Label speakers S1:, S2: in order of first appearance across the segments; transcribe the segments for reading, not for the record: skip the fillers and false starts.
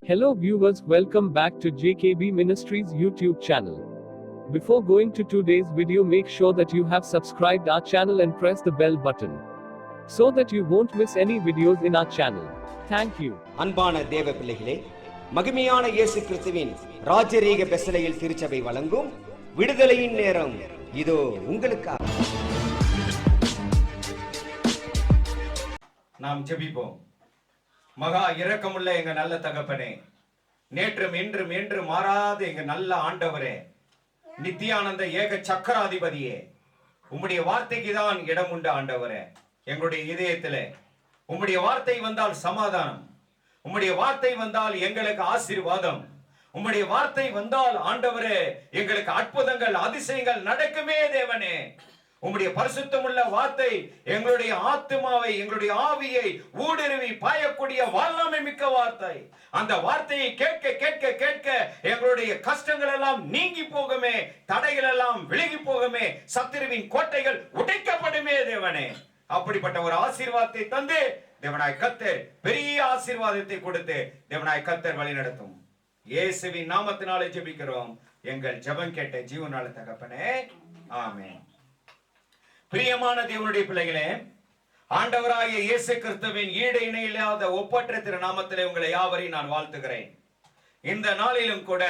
S1: Hello viewers, welcome back to JKB Ministries YouTube channel. Before going to today's video, make sure that you have subscribed our channel and press the bell button so that you won't miss any videos in our channel. Thank you.
S2: அன்பான தேவ பிள்ளைகளே, மகிமையான இயேசு கிறிஸ்துவின் ராஜரீக பெசலையில் திருச்சபை வழங்கும் விடுதலையின் நேரம் இதோ உங்களுக்காக. நாம் ஜெபிப்போம். மகா இரக்கமுள்ள எங்க நல்ல தகப்பனே, நேற்றும் இன்றும் என்று மாறாத எங்க நல்ல ஆண்டவரே, நித்தியானந்த ஏக சக்கராதிபதியே, உம்முடைய வார்த்தைக்கு தான் இடம் உண்டு ஆண்டவரே. எங்களுடைய இதயத்திலே உம்முடைய வார்த்தை வந்தால் சமாதானம், உம்முடைய வார்த்தை வந்தால் எங்களுக்கு ஆசீர்வாதம், உம்முடைய வார்த்தை வந்தால் ஆண்டவரே எங்களுக்கு அற்புதங்கள் அதிசயங்கள் நடக்குமே தேவனே. உம்முடைய பரிசுத்தமுள்ள வார்த்தை எங்களுடைய ஆத்துமாவை எங்களுடைய ஆவியை ஊடுருவி பாயக்கூடிய வல்லமை மிக்க வார்த்தை. அந்த வார்த்தையை கேட்க கேட்க கேட்க எங்களுடைய கஷ்டங்கள் எல்லாம் நீங்கி போகுமே, தடைகள் எல்லாம் விலகி போகுமே, சத்துருவின் கோட்டைகள் உடைக்கப்படுமே தேவனே. அப்படிப்பட்ட ஒரு ஆசீர்வாதத்தை தந்து தேவனாய் கர்த்தர் பெரிய ஆசீர்வாதத்தை கொடுத்து தேவனாய் கர்த்தர் வழி நடத்தும். இயேசுவின் நாமத்தினாலே ஜெபிக்கிறோம் எங்கள் ஜெபம் கேட்ட ஜீவனால தகப்பனே, ஆமென். பிரியமான தேவனுடைய பிள்ளைகளே, ஆண்டவராகிய இயேசு கிறிஸ்துவின் ஈடு இணையில்லாத ஒப்பற்ற திருநாமத்திலே உங்களை யாவரையும் நான் வாழ்த்துகிறேன். இந்த நாளிலும் கூட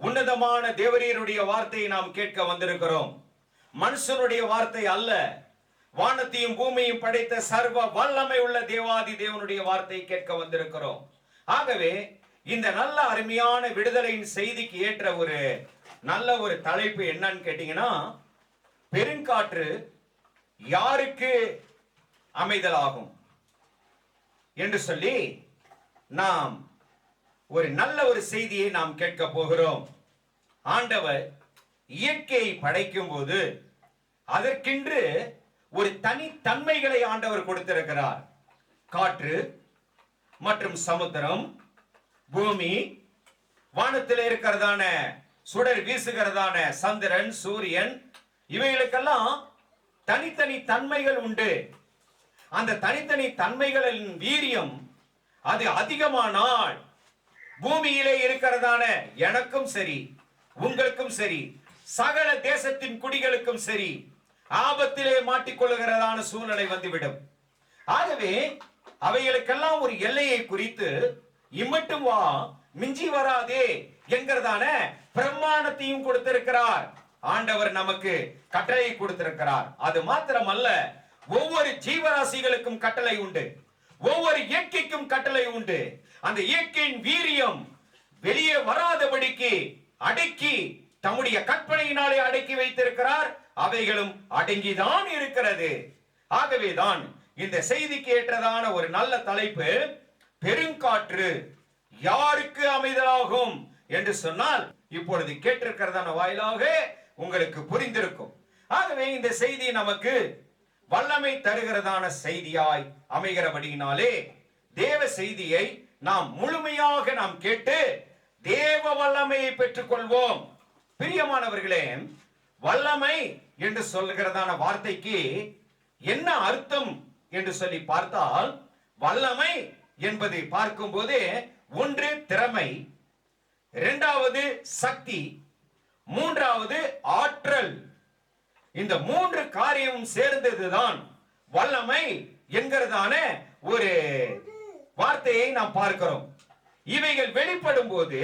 S2: உன்னதமான தேவரீருடைய வார்த்தையை நாம் கேட்க வந்திருக்கிறோம். மனுஷனுடைய வார்த்தை அல்ல, வானத்தையும் பூமியையும் படைத்த சர்வ வல்லமை உள்ள தேவாதி தேவனுடைய வார்த்தையை கேட்க வந்திருக்கிறோம். ஆகவே இந்த நல்ல அருமையான விடுதலையின் செய்திக்கு ஏற்ற ஒரு நல்ல ஒரு தலைப்பு என்னன்னு கேட்டீங்கன்னா, பெருங்காற்று யாருக்கு அமைதலாகும் என்று சொல்லி நாம் ஒரு நல்ல ஒரு செய்தியை நாம் கேட்க போகிறோம். ஆண்டவர் இயற்கையை படைக்கும் போது அதற்கென்று ஒரு தனி தன்மைகளை ஆண்டவர் கொடுத்திருக்கிறார். காற்று மற்றும் சமுத்திரம், பூமி, வானத்தில் இருக்கிறதான சுடர் வீசுகிறதான சந்திரன், சூரியன், இவைகளுக்கெல்லாம் தனித்தனி தன்மைகள் உண்டு. அந்த தனித்தனி தன்மைகளின் வீரியம் அது அதிகமானால் பூமியிலே இருக்கிறதான எனக்கும் சரி, உங்களுக்கும் சரி, சகல தேசத்தின் குடிகளுக்கும் சரி, ஆபத்திலே மாட்டிக்கொள்ளுகிறதான சூழ்நிலை வந்துவிடும். ஆகவே அவைகளுக்கெல்லாம் ஒரு எல்லையை குறித்து இம்மட்டும் வா, மிஞ்சி வராதே என்கிறதான பிரமாணத்தையும் கொடுத்திருக்கிறார். ஆண்டவர் நமக்கு கட்டளை கொடுத்திருக்கிறார். அது மாத்திரமல்ல, ஒவ்வொரு ஜீவராசிகளுக்கும் கட்டளை உண்டு, ஒவ்வொரு இயற்கைக்கும் கட்டளை உண்டு. அந்த இயற்கையின் வீரியம் வெளியே வராதபடிக்கு அடக்கி தம்முடைய கற்பனையினாலே அடக்கி வைத்திருக்கிறார். அவைகளும் அடங்கிதான் இருக்கிறது. ஆகவேதான் இந்த செய்திக்கு ஏற்றதான ஒரு நல்ல தலைப்பு, பெருங்காற்று யாருக்கு அமைதலாகும் என்று சொன்னால் இப்பொழுது கேட்டிருக்கிறதான வாயிலாக உங்களுக்கு புரிந்திருக்கும். ஆகவே இந்த செய்தி நமக்கு வல்லமை தருகிறதான செய்தியாய் அமைகிறபடியினாலே தேவ செய்தியை நாம் முழுமையாக நாம் கேட்டு தேவ வல்லமையை பெற்றுக் கொள்வோம். பிரியமானவர்களே, வல்லமை என்று சொல்லுகிறதான வார்த்தைக்கு என்ன அர்த்தம் என்று சொல்லி பார்த்தால், வல்லமை என்பதை பார்க்கும் போது ஒன்று திறமை, இரண்டாவது சக்தி, மூன்றாவது ஆற்றல். இந்த மூன்று காரியமும் சேர்ந்ததுதான் வல்லமை என்கிறதான ஒரு வார்த்தையை நாம் பார்க்கிறோம். இவைகள் வெளிப்படும் போது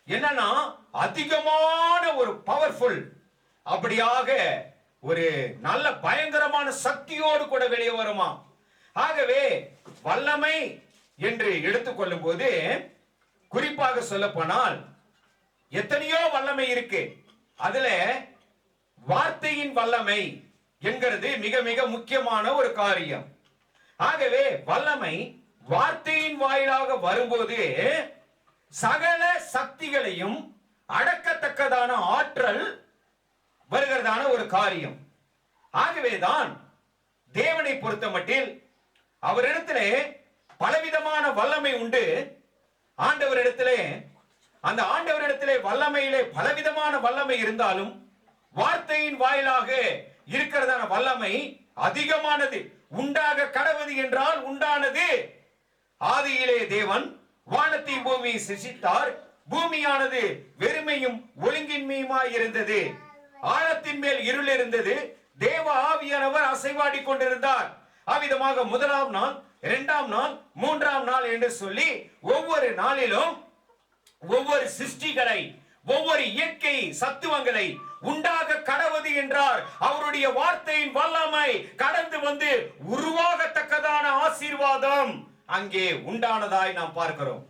S2: என்னன்னா அதிகமான ஒரு பவர்ஃபுல், அப்படியாக ஒரு நல்ல பயங்கரமான சக்தியோடு கூட வெளியே வருமா. ஆகவே வல்லமை என்று எடுத்துக்கொள்ளும் போது குறிப்பாக சொல்ல போனால் எத்தனையோ வல்லமை இருக்கு. அதுல வார்த்தையின் வல்லமை என்கிறது மிக மிக முக்கியமான ஒரு காரியம். ஆகவே வல்லமை வார்த்தையின் வாயிலாக வரும்போது சகல சக்திகளையும் அடக்கத்தக்கதான ஆற்றல் வருகிறதான ஒரு காரியம். ஆகவேதான் தேவனை பொறுத்த மட்டில் அவரிடத்திலே பலவிதமான வல்லமை உண்டு. ஆண்டவரிடத்திலே அந்த ஆண்டவரிடத்திலே வல்லமையிலே பலவிதமான வல்லமை இருந்தாலும் வார்த்தையின் வாயிலாக இருக்கிறதான வல்லமை அதிகமானது. உண்டாக கடவுது என்றால் உண்டானது. ஆதியிலே தேவன்,
S3: வானத்தையும் பூமியை சிருஷ்டித்தார். பூமியானது வெறுமையும் ஒழுங்கின்மையுமாய் இருந்தது. ஆழத்தின் மேல் இருள் இருந்தது. தேவ ஆவியானவர் அசைவாடி கொண்டிருந்தார். அவ்விதமாக முதலாம் நாள், இரண்டாம் நாள், மூன்றாம் நாள் என்று சொல்லி ஒவ்வொரு நாளிலும் ஒவ்வொரு சிருஷ்டிகளை, ஒவ்வொரு இயற்கை சத்துவங்களை உண்டாக கடவுது என்றார். அவருடைய வார்த்தையின் வல்லமை கடந்து வந்து உருவாகத்தக்கதான ஆசீர்வாதம் அங்கே உண்டானதாய் நாம் பார்க்கிறோம்.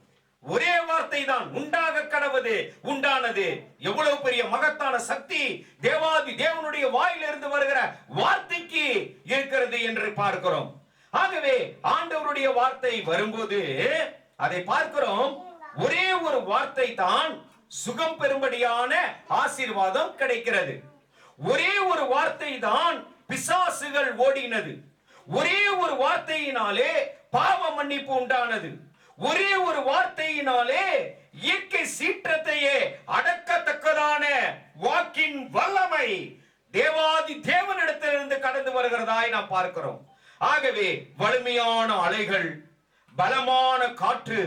S3: ஒரே வார்த்தை தான், உண்டாக கடவுது, உண்டானது. எவ்வளவு பெரிய மகத்தான சக்தி தேவாதி தேவனுடைய வாயிலிருந்து வருகிற வார்த்தைக்கு இருக்கிறது என்று பார்க்கிறோம். ஆகவே ஆண்டவருடைய வார்த்தை வரும்போது அதை பார்க்கிறோம். ஒரே ஒரு வார்த்தை தான் சுகம் பெறும்படியான ஆசீர்வாதம் கிடைக்கிறது. ஒரே ஒரு வார்த்தை தான் பிசாசுகள் ஓடினது. ஒரே ஒரு வார்த்தையினாலே பாவ மன்னிப்பு உண்டானது. ஒரே ஒரு வார்த்தையினாலே இயற்கை சீற்றத்தையே அடக்கத்தக்கதான வாக்கின் வல்லமை தேவாதி தேவனிடத்திலிருந்து கடந்து வருகிறதாய் நாம் பார்க்கிறோம். ஆகவே வலிமையான அலைகள், பலமான காற்று,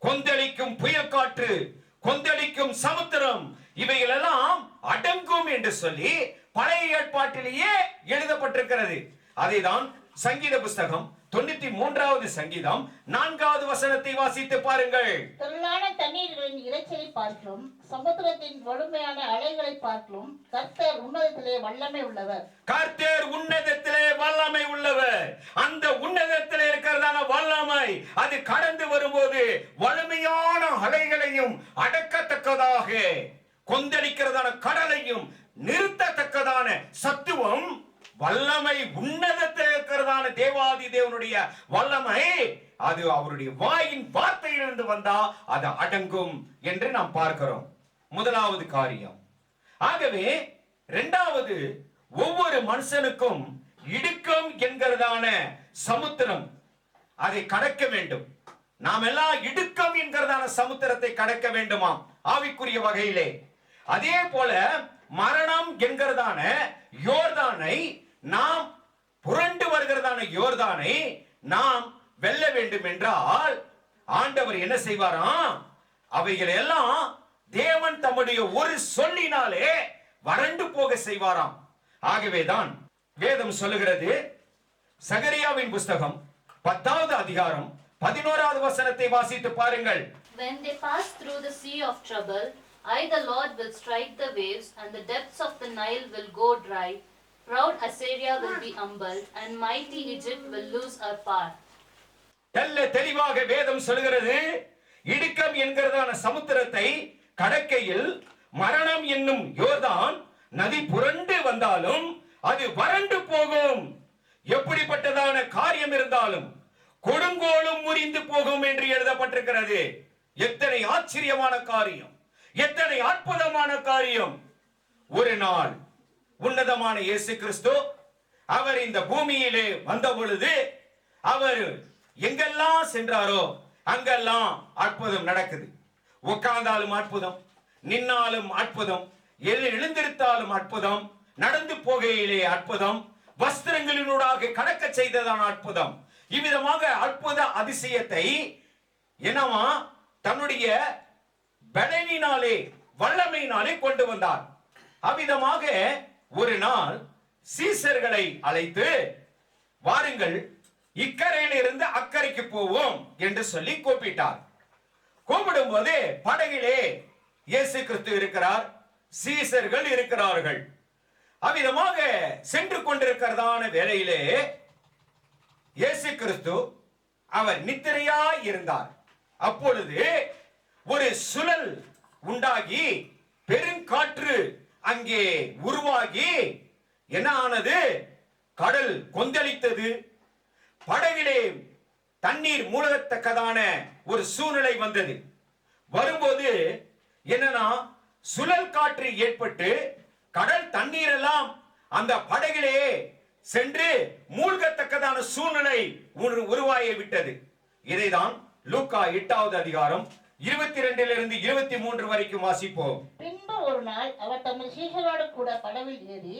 S3: கொந்தளிக்கும் புயல் காற்று, கொந்தளிக்கும் சமுத்திரம், இவைகளெல்லாம் அடங்கும் என்று சொல்லி பழைய ஏற்பாட்டிலேயே எழுதப்பட்டிருக்கிறது. அதைதான் சங்கீத புஸ்தகம் 93வது சங்கீதம் 4வது வசனத்தை வாசித்து பாருங்கள்.
S4: திரளான தண்ணீர்களின் இரைச்சலை பார்க்கும், சமுத்திரத்தின் வலிமையான அலைகளை பார்க்கும், கர்த்தர் உன்னதத்திலே வல்லமை உள்ளவர்.
S3: கர்த்தர் உன்னதத்திலே வல்லமை உள்ளவர். அந்த உன்னதத்திலே இருக்கிறதான வல்லமை அது கடந்து வரும்போது வலிமையான அலைகளையும் அடக்கத்தக்கதாக, கொந்தளிக்கிறதான கடலையும் நிறுத்தத்தக்கதான சத்துவம், வல்லமை, உன்னதத்தில் இருக்கிறதான தேவாதி தேவனுடைய வல்லமை அது அவருடைய வாயின் வார்த்தையிலிருந்து வந்தா அது அடங்கும் என்று நாம் பார்க்கிறோம். முதலாவது காரியம். ஆகவே இரண்டாவது, ஒவ்வொரு மனுஷனுக்கும் இடுக்கம் என்கிறதான சமுத்திரம் அதை கடக்க வேண்டும். நாம் எல்லாம் இடுக்கம் என்கிறதான சமுத்திரத்தை கடக்க வேண்டுமாம் ஆவிக்குரிய வகையிலே. அதே போல மரணம் என்கிறதான யோர்தானை நாம் புரண்டு வருகிறதான யோர்தானை நாம் வெல்ல வேண்டும் என்றால் ஆண்டவர் என்ன செய்வாராம்? அவைகள் எல்லாம் தேவன் தம்முடைய ஒரு சொல்லினாலே வறண்டு போக செய்வாராம். ஆகவேதான் வேதம் சொல்லுகிறது, சகரியாவின் புஸ்தகம் 10வது அதிகாரம் 11வது வசனத்தை வாசித்து பாருங்கள்.
S5: When they pass through the sea of trouble, I the Lord will strike the waves, and the depths of the Nile will go dry. Proud Assyria will be humbled, and mighty Egypt will lose her power.
S3: தெளிவாக வேதம் சொல்கிறது, இடுக்கம் என்கிறதான சமுத்திரத்தை கடக்கையில் மரணம் என்னும் யோர்தான் நதி புரண்டு வந்தாலும் அது வறண்டு போகும். எப்படிப்பட்டதான காரியம் இருந்தாலும் கொடுங்கோலும் முறிந்து போகும் என்று எழுதப்பட்டிருக்கிறது. எத்தனை ஆச்சரியமான காரியம், எத்தனை அற்புதமான காரியம். ஒரு நாள் உன்னதமான இயேசு கிறிஸ்து அவர் இந்த பூமியிலே வந்த பொழுது அவர் எங்கெல்லாம் சென்றாரோ அங்கெல்லாம் அற்புதம் நடக்குது. உட்கார்ந்தாலும் அற்புதம், நின்னாலும் அற்புதம், எழுந்திருத்தாலும் அற்புதம், நடந்து போகையிலே அற்புதம், வஸ்திரங்களினூடாக கடக்க செய்ததான அற்புதம். இவ்விதமாக அற்புத அதிசயத்தை என்னவா தன்னுடைய பலனினாலே, வல்லமையினாலே கொண்டு வந்தார். அவ்விதமாக ஒரு நாள் சீசர்களை அழைத்து, வாருங்கள் இக்கரையில் இருந்து அக்கறைக்கு போவோம் என்று சொல்லி கூப்பிட்டார். கூப்பிடும் போது படகிலே இயேசு கிறிஸ்து இருக்கிறார், சீசர்கள் இருக்கிறார்கள். அவ்விதமாக சென்று கொண்டிருக்கிறதான வேளையிலே இயேசு கிறிஸ்து அவர் நித்திரையாய் இருந்தார். அப்பொழுது ஒரு சுழல் உண்டாகி பெருங்காற்று அங்கே உருவாகி என்ன ஆனது? கடல் கொந்தளித்தது. படகிலே தண்ணீர் மூழ்கத்தக்கதான ஒரு சூழ்நிலை வந்தது. வரும்போது என்னன்னா, சுழல் காற்று ஏற்பட்டு கடல் தண்ணீர் எல்லாம் அந்த படகிலே சென்று மூழ்கத்தக்கதான சூழ்நிலை உருவாகி விட்டது. இதைதான் லூக்கா 8வது அதிகாரம் 22 23 வரைக்கும் வாசிப்போம்.
S4: பின்பு ஒரு நாள் அவர் தமது சீஷரோடு கூட படவில் ஏறி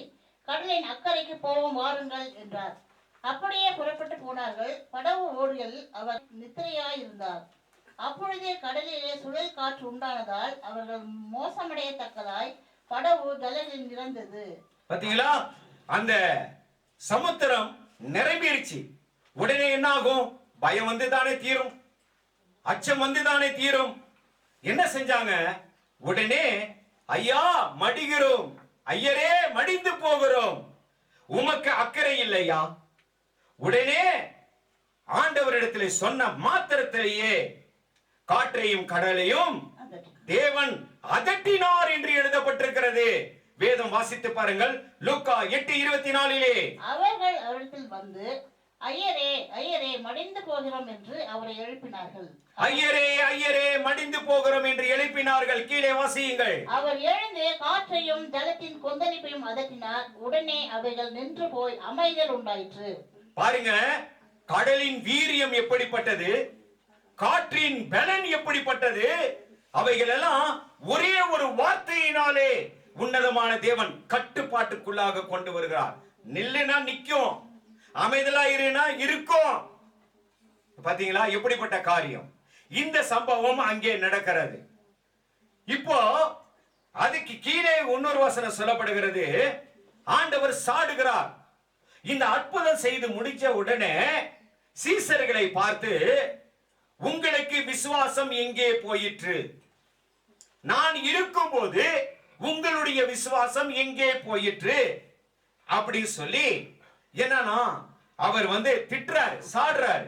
S4: கடலின் அக்கறைக்கு போவோம் வாருங்கள் என்றார். அப்படியே புறப்பட்டு போனார்கள். படகு ஓடுகையில் அவர் நித்திரையாய் இருந்தார். அப்பொழுதே கடலிலே சுழல் காற்று உண்டானதால் அவர்கள் மோசமடையத்தக்கதாய் படகு ஜலத்தில் நிறந்தது.
S3: பாத்தீங்களா, அந்த சமுத்திரம் நிரம்பிருச்சு. உடனே என்ன ஆகும்? பயம் வந்து தானே தீரும், அச்சம் வந்து தானே தீரும். என்ன செஞ்சாங்க? உடனே ஐயா மடிகிறோம், ஐயரே மடிந்து போகிறோம், உமக்கு அக்கறை இல்லையா? உடனே ஆண்டவரிடத்திலே சொன்ன மாத்திரத்திலேயே காற்றையும் கடலையும் தேவன் அதட்டினார் என்று எழுதப்பட்டிருக்கிறது. வேதம் வாசித்து பாருங்கள். லூக்கா 8:24.
S4: அவர்கள் அவரிடத்தில் வந்து ஐயரே ஐயரே மடிந்து போகிறோம் என்று அவரை எழுப்பினார்கள்.
S3: ஐயரே ஐயரே மடிந்து போகிறோம் என்று எழுப்பினார்கள். கீழே வாசியுங்கள்.
S4: அவர் எழுந்து காற்றையும் ஜலத்தின் கொந்தளிப்பையும் அதட்டினார். உடனே அவைகள் நின்று போய் அமைதல் உண்டாயிற்று.
S3: பாருங்க, கடலின் வீரியம் எப்படிப்பட்டது, காற்றின் பலன் எப்படிப்பட்டது, அவைகள் எல்லாம் ஒரே ஒரு வார்த்தையினாலே உன்னதமான தேவன் கட்டுப்பாட்டுக்குள்ளாக கொண்டு வருகிறார். நில்லுனா நிக்கும், அமைதலா இருனா இருக்கும். பாத்தீங்களா எப்படிப்பட்ட காரியம்? இந்த சம்பவம் அங்கே நடக்கிறது. இப்போ அதுக்கு கீழே இன்னொரு வசனம் சொல்லப்படுகிறது. ஆண்டவர் சாடுகிறார். இந்த அற்புதம் செய்து முடிச்ச உடனே சீசர்களை பார்த்து, உங்களுக்கு விசுவாசம் எங்கே போயிற்று? நான் இருக்கும்போது உங்களுடைய விசுவாசம் எங்கே போயிற்று அப்படி சொல்லி என்னன்னா அவர் வந்து திட்டுறாரு, சாடுறாரு.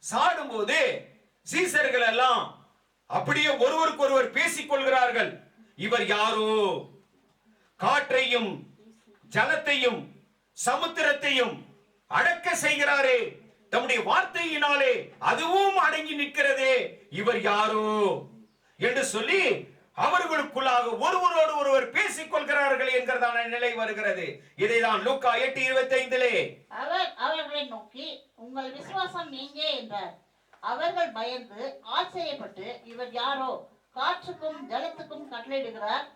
S3: சாடும்போது சீசர்கள் எல்லாம் அப்படியே ஒருவருக்கு ஒருவர் பேசிக் கொள்கிறார்கள். இவர் யாரோ, காற்றையும் ஜலத்தையும் சமுத்திரத்தையும் அடக்க செய்கிறாரே, தம்முடைய வார்த்தையினாலே அதுவும் அடங்கி நிற்கிறதே, இவர் யாரோ என்று சொல்லி அவர்களுக்குள்ளாக ஒருவரோடு ஒருவர் பேசிக் கொள்கிறார்கள் என்கிறதான நிலை வருகிறது. இதைதான் லூக்கா 8:25
S4: அவர் அவர்களை நோக்கி உங்கள் விசுவாசம் எங்கே என்றார். அவர்கள் பயந்து ஆச்சரியப்பட்டு, இவர் யாரோ, காற்றுக்கும் ஜலத்துக்கும் கட்டளையிடுகிறார்,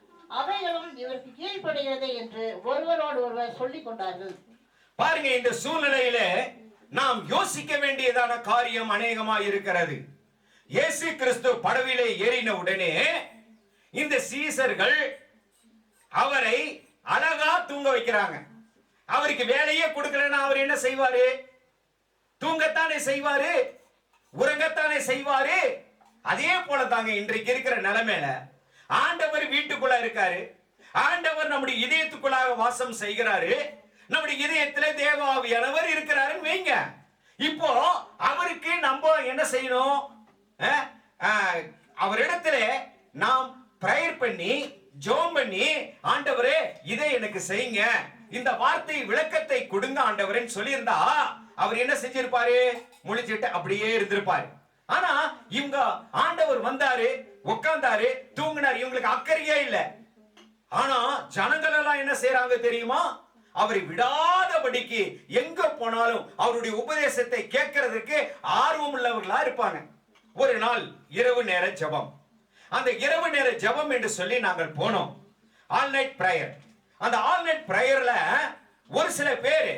S4: அவைகளும் இவருக்கு கீழ்ப்படுகிறது என்று ஒருவரோடு ஒருவர் சொல்லிக் கொண்டார்கள்.
S3: பாருங்க, இந்த சூழ்நிலையில நாம் யோசிக்க வேண்டியதான காரியம் அநேகமாய் இருக்கிறது. இயேசு கிறிஸ்து படவிலே ஏறின உடனே இந்த சீசர்கள் அவரை அழகா தூங்க வைக்கிறாங்க. அவருக்கு வேலையே கொடுக்கலன்னா அவர் என்ன செய்வாரு? தூங்கத்தானே செய்வாரு, உறங்கத்தானே செய்வாரு. அதே போல தாங்க இன்றைக்கு இருக்கிற நிலைமையில ஆண்டவர் வீட்டுக்குள்ள இருக்காரு. ஆண்டவர் நம்முடைய இதயத்துக்குள்ளாக வாசம் செய்கிறாரு. நம்முடைய இதயத்துல தேவாவியானவர் இருக்கிறாருன்னு வைங்க. இப்போ அவருக்கு நம்ம என்ன செய்யணும்? அவரிடத்துல நாம் பிரேயர் பண்ணி ஜெபம் பண்ணி, ஆண்டவரே இதை எனக்கு செய்யுங்க, இந்த வார்த்தை விளக்கத்தை கொடுங்க ஆண்டவரேன்னு சொல்லியிருந்தா அவர் என்ன செஞ்சிருப்பாரு? முழிச்சிட்டு அப்படியே இருந்திருப்பாரு. ஆனா இவங்க ஆண்டவர் வந்தாரு, உட்கார்ந்தாரு, தூங்கினார், இவங்களுக்கு அக்கறையே இல்ல. ஆனா ஜனங்கள் எல்லாம் என்ன செய்யறாங்க தெரியுமா? அவரை விடாதபடிக்கு எங்க போனாலும் அவருடைய உபதேசத்தை கேட்கறதுக்கு ஆர்வம் உள்ளவர்களா இருப்பாங்க. ஒரு நாள் இரவு நேர ஜெபம். அந்த இரவு நேர ஜெபம் என்று சொல்லி நாங்கள் போனோம். All night prayer. அந்த ஆல் நைட் பிரேயர்ல ஒரு சில பேர்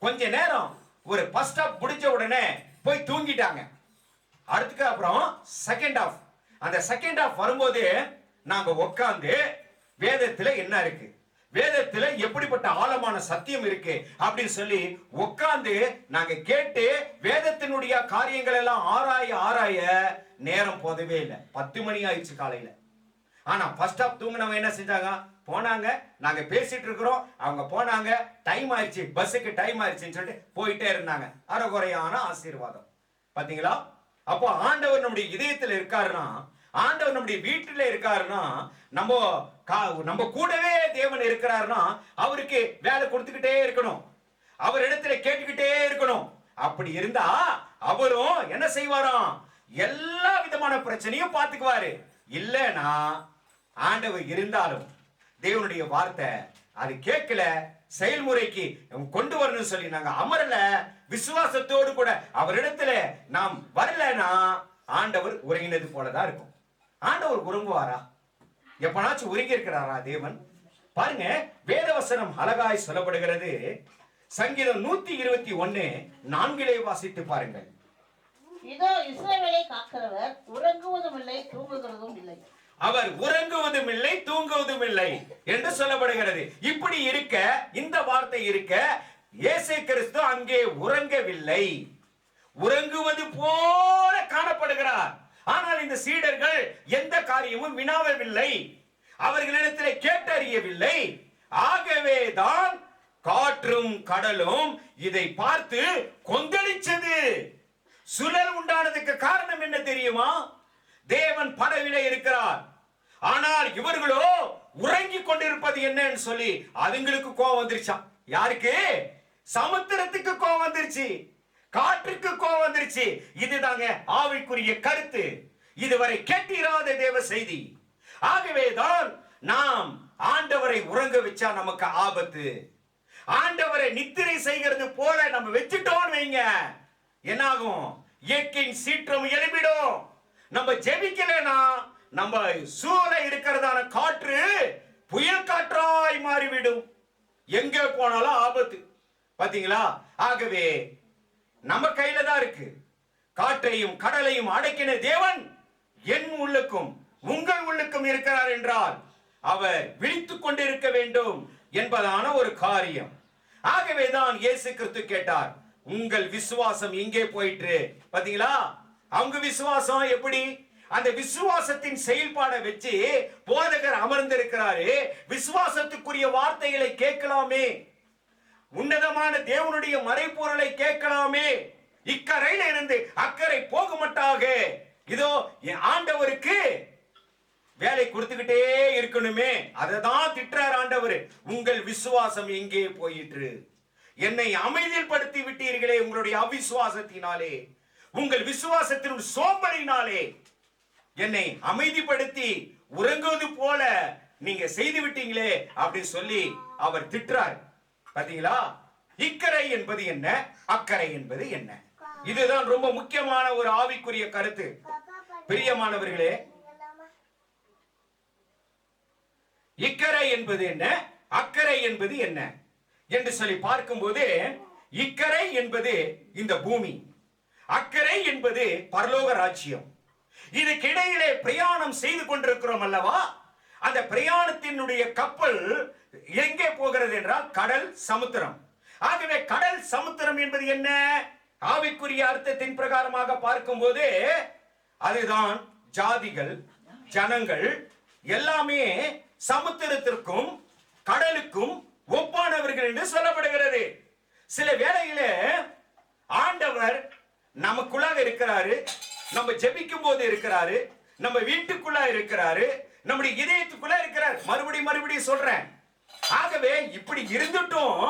S3: கொஞ்ச நேரம் ஒரு ஃபர்ஸ்ட் ஹாஃப் முடிஞ்ச உடனே போய் தூங்கிட்டாங்க. அடுத்துக்கு அப்புறம் செகண்ட் ஹாஃப். அந்த செகண்ட் ஹாஃப் வரும்போது நாங்க உட்கார்ந்து வேதத்துல என்ன இருக்கு, வேதத்துல எப்படிப்பட்ட ஆழமான சத்தியம் இருக்கு அப்படின்னு சொல்லி உட்கார்ந்து நாங்க கேட்டு வேதத்தினுடைய காரியங்கள் எல்லாம் ஆராய நேரம் போதவே இல்லை. 10 மணி ஆயிடுச்சு காலையில. ஆனா ஃபர்ஸ்ட் ஹாஃப் தூங்கினவங்க என்ன செஞ்சாங்க? போனாங்க. நாங்க பேசிட்டு இருக்கிறோம், அவங்க போனாங்க. டைம் ஆயிடுச்சு, பஸ்ஸுக்கு டைம் ஆயிடுச்சுன்னு சொல்லிட்டு போயிட்டே இருந்தாங்க. அரைகுறையான ஆசீர்வாதம். பாத்தீங்களா? அப்போ ஆண்டவர் நம்முடைய இதயத்துல இருக்காருன்னா, ஆண்டவர் நம்முடைய வீட்டில இருக்காருன்னா, நம்ம கூடவே தேவன் இருக்கிறாருன்னா அவருக்கு வேலை கொடுத்துக்கிட்டே இருக்கணும், அவர் இடத்துல கேட்டுக்கிட்டே இருக்கணும். அப்படி இருந்தா அவரும் என்ன செய்வாராம்? எல்லா விதமான பிரச்சனையும் பார்த்துக்குவாரு. இல்லைன்னா ஆண்டவர் இருந்தாலும் தேவனுடைய வார்த்தை அது கேட்கல, செயல்முறைக்கு கொண்டு வரணும்னு சொல்லி நாங்க அமரல, விசுவாசத்தோடு கூட அவரிடத்துல நாம் வரலன்னா ஆண்டவர் உறங்கினது போலதான் இருக்கும். ஆண்டவர் உறங்குவாரா? எப்பனாச்சும் உறங்கி இருக்கிறாரா தேவன்? பாருங்க, வேதவசனம் அழகாய் சொல்லப்படுகிறது. சங்கீதம் 121:4 வாசித்து பாருங்கள்.
S4: இதோ இஸ்ரவேலை காக்கிறவர் உறங்குவதும் இல்லை தூங்குகிறதும் இல்லை.
S3: அவர் உறங்குவதும் இல்லை தூங்குவதும் இல்லை என்று சொல்லப்படுகிறது. இப்படி இருக்க, இந்த வார்த்தை இருக்க, இயேசு கிறிஸ்து அங்கே உறங்கவில்லை, உறங்குவது போல காணப்படுகிறார். ஆனால் இந்த சீடர்கள் எந்த காரியமும் வினாவவில்லை, அவர்களிடத்தில் கேட்டறியவில்லை. ஆகவேதான் காற்றும் கடலும் இதை பார்த்து கொந்தளிச்சது. சுழல் உண்டானதுக்கு காரணம் என்ன தெரியுமா? தேவன் படவிலே இருக்கிறார், ஆனால் இவர்களோ உறங்கிக் கொண்டிருப்பது என்னன்னு சொல்லி அதுங்களுக்கு கோபம் வந்துருச்சாம். யாருக்கு? சமுத்திரத்துக்கு கோபம் வந்துருச்சு, காற்றுக்கு கோபம் வந்துருச்சு. இதுதாங்க ஆவிக்குரிய கருத்து, இதுவரை கேட்டிராத தேவ செய்தி. ஆகவேதான் நாம் ஆண்டவரை உறங்க வச்சா நமக்கு ஆபத்து. ஆண்டவரை நித்திரை செய்கிறது போல நம்ம வச்சுட்டோம் வைங்க, என்னாகும்? இயற்கையின் சீற்றம் எழுப்பிடும். நம்ம ஜெபிக்கலனா நம்ம சூழ இருக்கிறதான காற்று புயல் காற்றாய் மாறிவிடும், எங்க போனாலும் ஆபத்து. பாத்தீங்களா? ஆகவே நம்ம கையில தான் இருக்கு. காற்றையும் கடலையும் அடக்கின தேவன் என் உள்ளுக்கும் உங்கள் உள்ளுக்கும் இருக்கிறார் என்றால் அவர் விழித்துக் கொண்டிருக்க வேண்டும் என்பதான ஒரு காரியம். ஆகவேதான் இயேசு கிறிஸ்து கேட்டார், உங்கள் விசுவாசம் எங்கே போயிற்று? பாத்தீங்களா? அவங்க விசுவாசம் எப்படி? அந்த விசுவாசத்தின் செயல்பாடை வச்சு போதகர் அமர்ந்திருக்கிறாரு. விசுவாசத்துக்குரிய வார்த்தைகளை கேட்கலாமே, உன்னதமான தேவனுடைய மறைப்பொருளை கேட்கலாமே, இக்கரையில இருந்து அக்கறை போக மாட்டாக. இதோ என் ஆண்டவருக்கு வேலை கொடுத்துக்கிட்டே இருக்கணுமே, அததான் திட்டுறார் ஆண்டவர். உங்கள் விசுவாசம் எங்கே போயிற்று? என்னை அமைதியில் படுத்தி விட்டீர்களே உங்களுடைய அவிசுவாசத்தினாலே, உங்கள் விசுவாசத்தின் சோம்பலினாலே என்னை அமைதிப்படுத்தி உறங்குவது போல நீங்க செய்து விட்டீங்களே அப்படின்னு சொல்லி அவர் திட்டுறார். பாத்தீங்களா? இக்கரை என்பது என்ன, அக்கறை என்பது என்ன? இதுதான் ரொம்ப முக்கியமான ஒரு ஆவிக்குரிய கருத்து. பிரியமானவர்களே, இக்கரை என்பது என்ன, அக்கறை என்பது என்ன என்று சொல்லி பார்க்கும்போது, இக்கரை என்பது இந்த பூமி, அக்கறை என்பது பரலோக ராஜ்யம். இதுக்கிடையிலே பிரயாணம் செய்து கொண்டிருக்கிறோம் அல்லவா? அந்த பிரயாணத்தினுடைய கப்பல் எங்கே போகிறது என்றால் கடல், சமுத்திரம். ஆகவே கடல், சமுத்திரம் என்பது என்ன? ஆவிக்குரிய அர்த்தத்தின் பிரகாரமாக பார்க்கும்போது அதுதான் ஜாதிகள், ஜனங்கள் எல்லாமே சமுத்திரத்திற்கும் கடலுக்கும் ஒப்பானவர்கள் என்று சொல்லப்படுகிறது. சில வேளையிலே ஆண்டவர் நமக்குள்ளாக இருக்கிறாரு, நம்ம ஜெபிக்கும் போது இருக்கிறாரு, நம்ம வீட்டுக்குள்ள இருக்கிறாரு, நம்முடைய இதயத்துக்குள்ள இருக்கிறார். மறுபடியும் சொல்றேன். ஆகவே இப்படி இருந்துட்டும்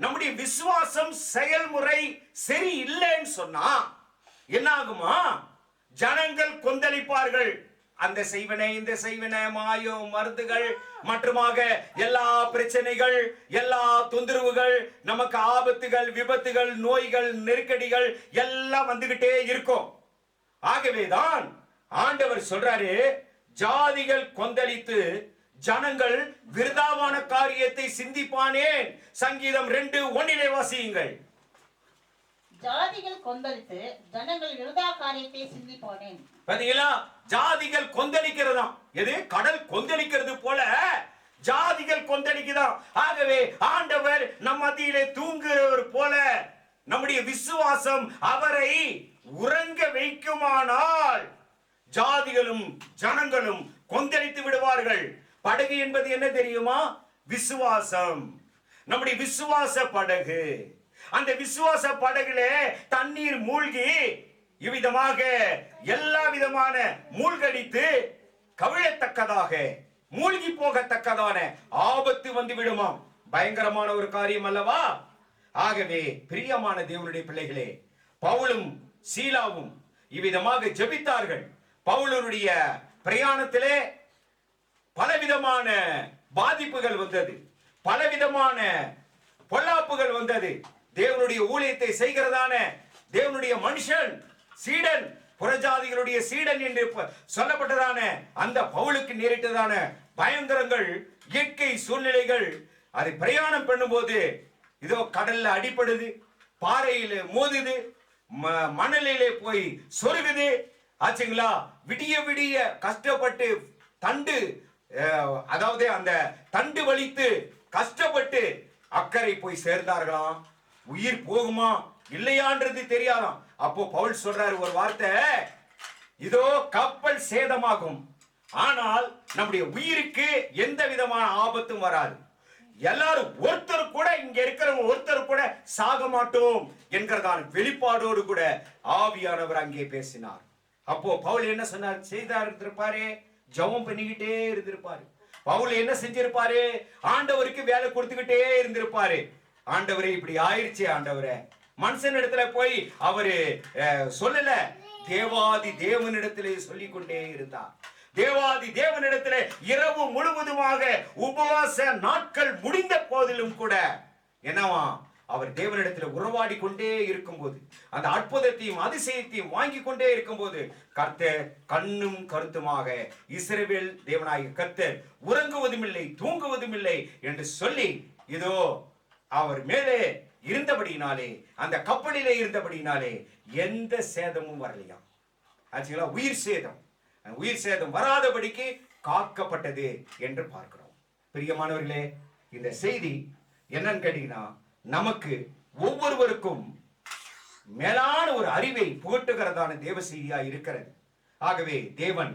S3: நம்முடைய விசுவாசம் செயல்முறை சரி இல்லைன்னு சொன்னா என்ன ஆகுமா? ஜனங்கள் கொந்தளிப்பார்கள். அந்த செய்வனை, இந்த செய்வனை, மாயம், மருந்துகள் மற்றுமாக எல்லா பிரச்சனைகள், எல்லா தொந்தரவுகள், நமக்கு ஆபத்துகள், விபத்துகள், நோய்கள், நெருக்கடிகள் எல்லாம் வந்துகிட்டே இருக்கும். ஆகவேதான் ஆண்டவர் சொல்றாரு, ஜாதிகள் கொந்தளித்து ஜனங்கள் விருதாவான காரியத்தை சிந்திப்பானேன். சங்கீதம் 2:1 வாசியுங்கள்.
S4: ஜாதிகள் கொந்தளித்து ஜனங்கள் விருதா காரியத்தை சிந்திப்பானேன்.
S3: பாத்தீங்களா? ஜாதிகள் கொந்தளிக்கிறதா, எது? கடல் கொந்தளிக்கிறது போல ஜாதிகள் கொந்தளிக்குதான். ஆகவே ஆண்டவர் நம் மத்தியிலே தூங்குகிறவர் போல நம்முடைய விசுவாசம் அவரை உறங்க வைக்குமானால் ஜாதிகளும் ஜனங்களும் கொந்தளித்து விடுவார்கள். படகு என்பது என்ன தெரியுமா? விசுவாசம். நம்முடைய விசுவாச படகு. அந்த விசுவாச படகுல தண்ணீர் மூழ்கி இவ்விதமாக எல்லா விதமான மூழ்கடித்து கவிழத்தக்கதாக, மூழ்கி போகத்தக்கதான ஆபத்து வந்து விடுமாம். பயங்கரமான ஒரு காரியம் அல்லவா? ஆகவே பிரியமான தேவனுடைய பிள்ளைகளே, பவுலும் சீலாவும் இவ்விதமாக ஜெபித்தார்கள். பவுலுடைய பிரயாணத்திலே பலவிதமான பாதிப்புகள் வந்தது, பலவிதமான பொல்லாப்புகள் வந்தது. தேவனுடைய ஊழியத்தை செய்கிறதான தேவனுடைய மனுஷன், சீடன், புறஜாதிகளுடைய சீடன் என்று சொல்லப்பட்டதான அந்த பவுலுக்கு நேரிட்டதான பயங்கரங்கள், இயற்கை சூழ்நிலைகள், அதை பிரயாணம் பண்ணும்போது இதோ கடல்ல அடிபடுது, பாறையில மோதுது, மணலிலே போய் சொருகுது ஆச்சுங்களா. விடிய விடிய கஷ்டப்பட்டு தண்டு அதாவது அந்த தண்டு வலித்து கஷ்டப்பட்டு அக்கறை போய் சேர்ந்தார்களாம். உயிர் போகுமா இல்லையான்றது தெரியாதாம். அப்போ பவுல் சொல்றாரு ஒரு வார்த்தை, இதோ கப்பல் சேதமாகும், ஆனால் நம்முடைய உயிருக்கு எந்த விதமான ஆபத்தும் வராது. எல்லாரும் ஒருத்தர் கூட இங்க இருக்கிறவங்க ஒருத்தர் கூட சாக மாட்டோம் என்கிறதான வெளிப்பாடோடு கூட ஆவியானவர் அங்கே பேசினார். அப்போ பவுல் என்ன சொன்னார்? செய்தார் இருந்திருப்பாரு, ஜெபம் பண்ணிக்கிட்டே இருந்திருப்பாரு. பவுல் என்ன செஞ்சிருப்பாரு? ஆண்டவருக்கு வேலை கொடுத்துக்கிட்டே இருந்திருப்பாரு. ஆண்டவரே இப்படி ஆயிடுச்சு ஆண்டவரே. மனுஷன் இடத்துல போய் அவரு சொல்லல, தேவாதி தேவனிடத்திலே சொல்லிக் கொண்டே இருந்தார். தேவாதி தேவனிடத்திலே இரவு முழுவதுமாக உபவாச நாட்கள் முடிந்த போதிலும் கூட என்னவா அவர் தேவனிடத்தில் உறவாடி கொண்டே இருக்கும்போது, அந்த அற்புதத்தையும் அதிசயத்தையும் வாங்கி கொண்டே இருக்கும்போது, கர்த்தர் கண்ணும் கருத்துமாக இஸ்ரவேல் தேவனாகிய கர்த்தர் உறங்குவதும் இல்லை தூங்குவதும் இல்லை என்று சொல்லி இதோ அவர் மேலே இருந்தபடியினாலே, அந்த கப்பலிலே இருந்தபடியினாலே எந்த சேதமும் வரலையா. ஆச்சுங்களா. உயிர் சேதம் வராதபடிக்கு காக்கப்பட்டது என்று பார்க்கிறோம். பிரியமானவர்களே, இந்த செய்தி என்னன்னு கேட்டீங்கன்னா, நமக்கு ஒவ்வொருவருக்கும் மேலான ஒரு அறிவை புகட்டுகிறதான தேவ செய்தியா இருக்கிறது. ஆகவே தேவன்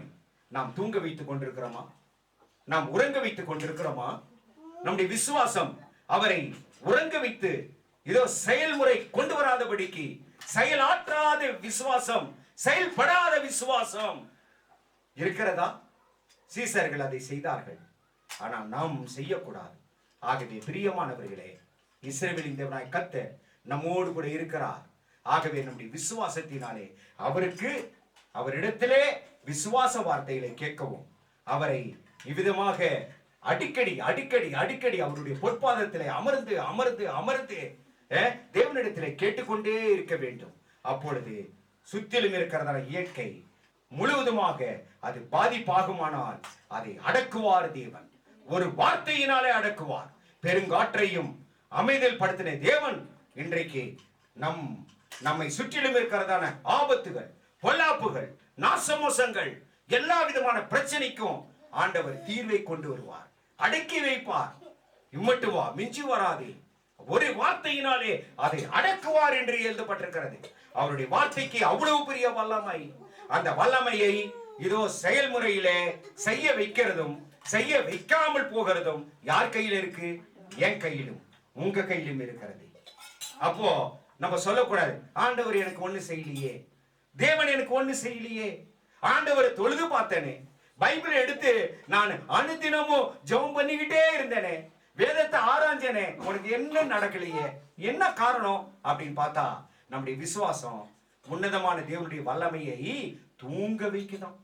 S3: நாம் தூங்க வைத்துக் கொண்டிருக்கிறோமா? நாம் உறங்க வைத்துக் கொண்டிருக்கிறோமா? நம்முடைய விசுவாசம் அவரை உறங்க வைத்து இதோ செயல்முறை கொண்டு வராதபடிக்கு, செயலாற்றாத விசுவாசம், செயல்படாத விசுவாசம் இருக்கிறதா? சீசர்கள் அதை செய்தார்கள், ஆனால் நாம் செய்யக்கூடாது. ஆகவே பிரியமானவர்களே, இஸ்ரவேலின் தேவனாய் கர்த்தர் நம்மோடு கூட இருக்கிறார். ஆகவே நம்முடைய விசுவாசத்தினாலே அவரிடத்திலே விசுவாச வார்த்தைகளை கேட்கவும், அவரை இவ்விதமாக அடிக்கடி அடிக்கடி அடிக்கடி அவருடைய பொற்பாதத்திலே அமர்ந்து அமர்ந்து அமர்ந்து தேவனிடத்திலே கேட்டுக்கொண்டே இருக்க வேண்டும். அப்பொழுது சுற்றிலும் இருக்கிறதான இயற்கை முழுவதுமாக அது பாதிப்பாகுமானால் அதை அடக்குவார் தேவன். ஒரு வார்த்தையினாலே அடக்குவார். பெருங்காற்றையும் அமைதல் படுத்தின தேவன் இன்றைக்கு நம்மை சுற்றிலும் இருக்கிறதான ஆபத்துகள், பொல்லாப்புகள், நாசமோசங்கள், எல்லா விதமான பிரச்சனைக்கும் ஆண்டவர் தீர்வை கொண்டு வருவார், அடக்கி வைப்பார். இம்மட்டு வா, மிஞ்சி வராதே, ஒரு வார்த்தையினாலே அதை அடக்குவார் என்று எழுதப்பட்டிருக்கிறது. அவருடைய வார்த்தைக்கு அவ்வளவு பெரிய வல்லமை. அந்த வல்லமையை இதோ செயல்முறையிலே செய்ய வைக்கிறதும் செய்ய வைக்காமல் போகிறதும் யார் கையில் இருக்கு? என் கையிலும் உங்க கையிலும் இருக்கிறது. அப்போ நம்ம சொல்லக்கூடாது, ஆண்டவர் எனக்கு ஒண்ணு செய்யலையே, தேவன் எனக்கு ஒண்ணு செய்யலையே, ஆண்டவரை தொழுது பார்த்தேனே, பைபிள் எடுத்து நான் அனுதினமும் ஜெபம் பண்ணிக்கிட்டே இருந்தேனே, வேதத்தை ஆராய்ஞ்சேனே, உனக்கு என்ன நடக்கலையே, என்ன காரணம் அப்படின்னு பார்த்தா நம்முடைய விசுவாசம் உன்னதமான தேவனுடைய வல்லமையை தூங்க வைக்குதான்.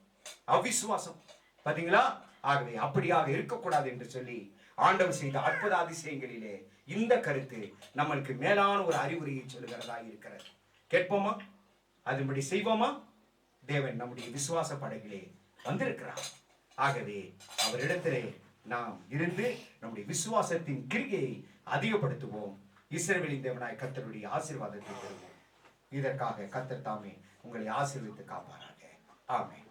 S3: அவிசுவாசம் பாத்தீங்களா? ஆகவே அப்படியாக இருக்கக்கூடாது என்று சொல்லி ஆண்டவர் செய்த அற்புத அதிசயங்களிலே இந்த கருத்து நம்மளுக்கு மேலான ஒரு அறிவுரையை சொல்லுகிறதா இருக்கிறது. கேட்போமா? அதுபடி செய்வோமா? தேவன் நம்முடைய விசுவாச படகிலே வந்திருக்கிறார். ஆகவே அவரிடத்திலே நாம் இருந்து நம்முடைய விசுவாசத்தின் கிரியை அதிகப்படுத்துவோம். இஸ்ரவேலின் தேவனாய் கர்த்தருடைய ஆசீர்வாதத்தை பெறுவோம். இதற்காக கர்த்தர் தாமே உங்களை ஆசீர்வதித்து காப்பாராக. ஆமென்.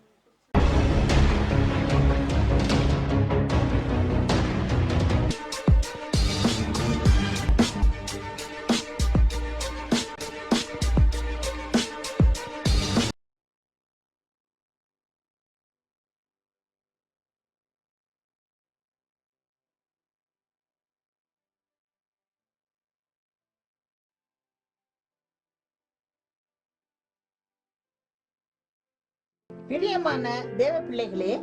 S4: பிரியமான தேவ பிள்ளைகளே,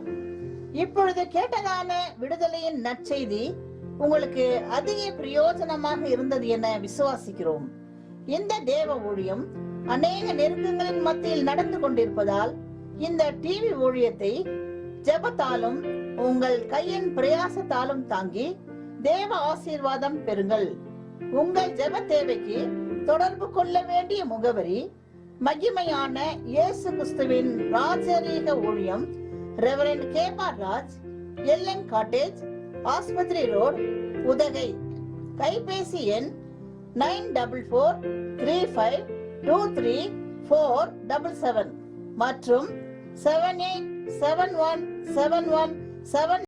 S4: இப்பொழுது கேட்டதான விடுதலையின் நற்செய்தி உங்களுக்கு அதிக பிரயோஜனமாக இருந்தது என விசுவாசிக்கிறோம். இந்த தேவ ஊழியம் அநேக நெருக்கங்களின் மத்தியில் நடந்து கொண்டிருப்பதால் இந்த டிவி ஊழியத்தை ஜெபத்தாலும் உங்கள் கையின் பிரயாசத்தாலும் தாங்கி தேவ ஆசீர்வாதம் பெறுங்கள். உங்கள் ஜெப தேவைக்கு தொடர்பு கொள்ள வேண்டிய முகவரி: மகிமையான இயேசு கிறிஸ்துவின் ராஜரீக ஊழியம், ரெவரண்ட் கேபா ராஜ், எல்என் காட்டேஜ், ஆஸ்பத்திரி ரோட், உதகை. கைபேசி எண் 94435232 787 மற்றும் 78717171